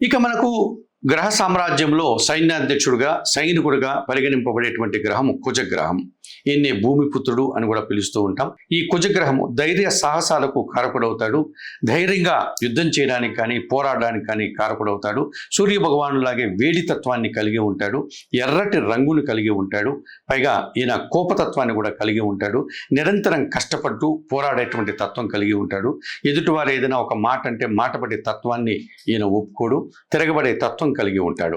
ఇక మనకు గ్రహ సామ్రాజ్యంలో సైన్యాధ్యక్షుడుగా సైనికుడుగా పరిగణింపబడేటువంటి గ్రహము కుజగ్రహం. ఈయన్ని భూమిపుత్రుడు అని కూడా పిలుస్తూ ఉంటాం. ఈ కుజగ్రహము ధైర్య సాహసాలకు కారకుడవుతాడు. ధైర్యంగా యుద్ధం చేయడానికి కానీ పోరాడడానికి కానీ కారకుడవుతాడు. సూర్య భగవానులాగే వేడి తత్వాన్ని కలిగి ఉంటాడు. ఎర్రటి రంగును కలిగి ఉంటాడు. పైగా ఈయన కోపతత్వాన్ని కూడా కలిగి ఉంటాడు. నిరంతరం కష్టపడుతూ పోరాడేటువంటి తత్వం కలిగి ఉంటాడు. ఎదుటివారు ఏదైనా ఒక మాట అంటే మాటపడే తత్వాన్ని ఈయన ఒప్పుకోడు. తిరగబడే తత్వం కలిగి ఉంటాడు.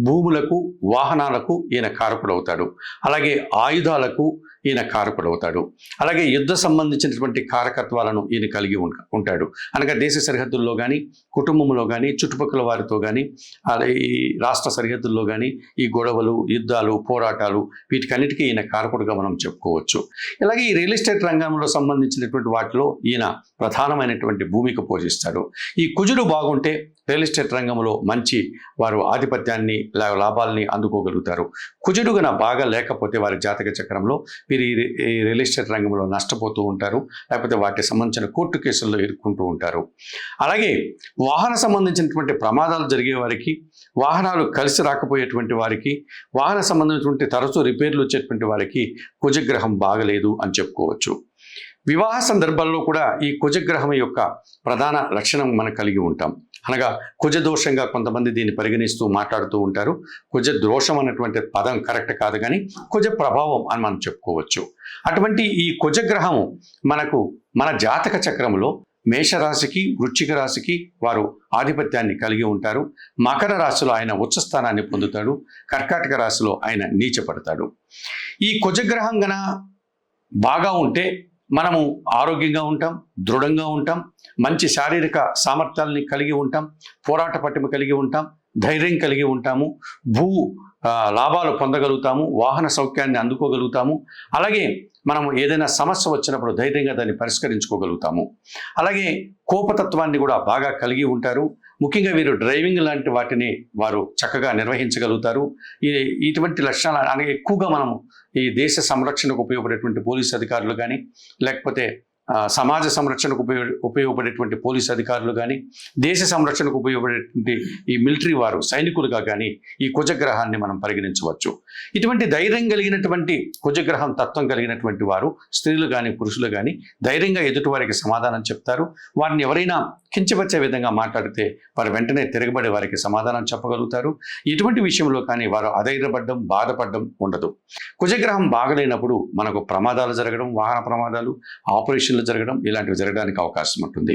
భూములకు వాహనాలకు ఈయన కారకుడవుతాడు. అలాగే ఆయుధాలకు ఈయన కారకుడవుతాడు. అలాగే యుద్ధ సంబంధించినటువంటి కారకత్వాలను ఈయన కలిగి ఉంటాడు. అనగా దేశ సరిహద్దుల్లో కానీ కుటుంబంలో కానీ చుట్టుపక్కల వారితో కానీ ఈ రాష్ట్ర సరిహద్దుల్లో కానీ ఈ గొడవలు యుద్ధాలు పోరాటాలు వీటికన్నిటికీ ఈయన కారకుడుగా మనం చెప్పుకోవచ్చు. అలాగే ఈ రియల్ ఎస్టేట్ రంగంలో సంబంధించినటువంటి వాటిలో ఈయన ప్రధానమైనటువంటి భూమిక పోషిస్తాడు. ఈ కుజుడు బాగుంటే రియల్ ఎస్టేట్ రంగంలో మంచి వారు ఆధిపత్యాన్ని లాభాలని అందుకోగలుగుతారు. కుజుడు గన బాగా లేకపోతే వారి జాతక చక్రంలో వీరు ఈ రియల్ ఎస్టేట్ రంగంలో నష్టపోతూ ఉంటారు. లేకపోతే వాటికి సంబంధించిన కోర్టు కేసుల్లో ఇరుక్కుంటూ ఉంటారు. అలాగే వాహన సంబంధించినటువంటి ప్రమాదాలు జరిగే వారికి, వాహనాలు కలిసి రాకపోయేటువంటి వారికి, వాహన సంబంధించినటువంటి తరచూ రిపేర్లు వచ్చేటువంటి వారికి కుజగ్రహం బాగలేదు అని చెప్పుకోవచ్చు. వివాహ సందర్భాల్లో కూడా ఈ కుజగ్రహం యొక్క ప్రధాన లక్షణం మనం కలిగి ఉంటాం. అనగా కుజదోషంగా కొంతమంది దీన్ని పరిగణిస్తూ మాట్లాడుతూ ఉంటారు. కుజ దోషం అన్నటువంటి పదం కరెక్ట్ కాదు, కానీ కుజ ప్రభావం అని మనం చెప్పుకోవచ్చు. అటువంటి ఈ కుజగ్రహము మనకు మన జాతక చక్రంలో మేషరాశికి వృశ్చిక రాశికి వారు ఆధిపత్యాన్ని కలిగి ఉంటారు. మకర రాశిలో ఆయన ఉచ్చ స్థానాన్ని పొందుతాడు. కర్కాటక రాశిలో ఆయన నీచపడతాడు. ఈ కుజగ్రహం గన బాగా ఉంటే మనము ఆరోగ్యంగా ఉంటాం, దృఢంగా ఉంటాం, మంచి శారీరక సామర్థ్యాలని కలిగి ఉంటాం, పోరాట పటిమ కలిగి ఉంటాం, ధైర్యం కలిగి ఉంటాము, లాభాలు పొందగలుగుతాము, వాహన సౌఖ్యాన్ని అందుకోగలుగుతాము. అలాగే మనము ఏదైనా సమస్య వచ్చినప్పుడు ధైర్యంగా దాన్ని పరిష్కరించుకోగలుగుతాము. అలాగే కోపతత్వాన్ని కూడా బాగా కలిగి ఉంటారు. ముఖ్యంగా వీరు డ్రైవింగ్ లాంటి వాటిని వారు చక్కగా నిర్వహించగలుగుతారు. ఇటువంటి లక్షణాలు అనగా ఎక్కువగా మనము ఈ దేశ సంరక్షణకు ఉపయోగపడేటువంటి పోలీసు అధికారులు కానీ, లేకపోతే సమాజ సంరక్షణకు ఉపయోగపడేటువంటి పోలీసు అధికారులు కానీ, దేశ సంరక్షణకు ఉపయోగపడేటువంటి ఈ మిలిటరీ వారు సైనికులుగా కానీ ఈ కుజగ్రహాన్ని మనం పరిగణించవచ్చు. ఇటువంటి ధైర్యం కలిగినటువంటి కుజగ్రహం తత్వం కలిగినటువంటి వారు స్త్రీలు కానీ పురుషులు కానీ ధైర్యంగా ఎదుటి వారికి సమాధానం చెప్తారు. వారిని ఎవరైనా కించపరిచే విధంగా మాట్లాడితే వారు వెంటనే తిరగబడి వారికి సమాధానం చెప్పగలుగుతారు. ఇటువంటి విషయంలో కానీ వారు అధైర్యపడడం, బాధపడడం ఉండదు. కుజగ్రహం బాగలేనప్పుడు మనకు ప్రమాదాలు జరగడం, వాహన ప్రమాదాలు, ఆపరేషన్లు జరగడం ఇలాంటివి జరగడానికి అవకాశం ఉంటుంది.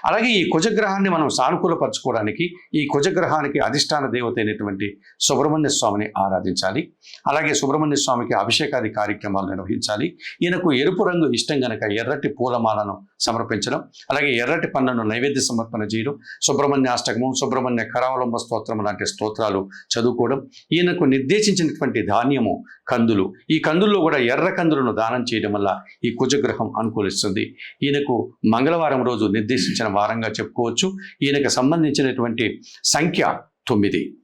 అలాగే ఈ కుజగ్రహాన్ని మనం సానుకూలపరచుకోవడానికి ఈ కుజగ్రహానికి అధిష్టాన దేవత అయినటువంటి సుబ్రహ్మణ్య స్వామిని ఆరాధించాలి. అలాగే సుబ్రహ్మణ్య స్వామికి అభిషేకాది కార్యక్రమాలు నిర్వహించాలి. ఈయనకు ఎరుపు రంగు ఇష్టం గనక ఎర్రటి పూలమాలను సమర్పించడం, అలాగే ఎర్రటి పన్నును నైవేద్య సమర్పణ చేయడం, సుబ్రహ్మణ్యాష్టకము, సుబ్రహ్మణ్య కరావలంబ స్తోత్రం లాంటి స్తోత్రాలు చదువుకోవడం, ఈయనకు నిర్దేశించినటువంటి ధాన్యము కందులు, ఈ కందుల్లో కూడా ఎర్ర కందులను దానం చేయడం వల్ల ఈ కుజగ్రహం అనుకూలిస్తుంది. ఈయనకు మంగళవారం రోజు నిర్దేశించిన వారంగా చెప్పుకోవచ్చు. ఈయనకు సంబంధించినటువంటి సంఖ్య 9.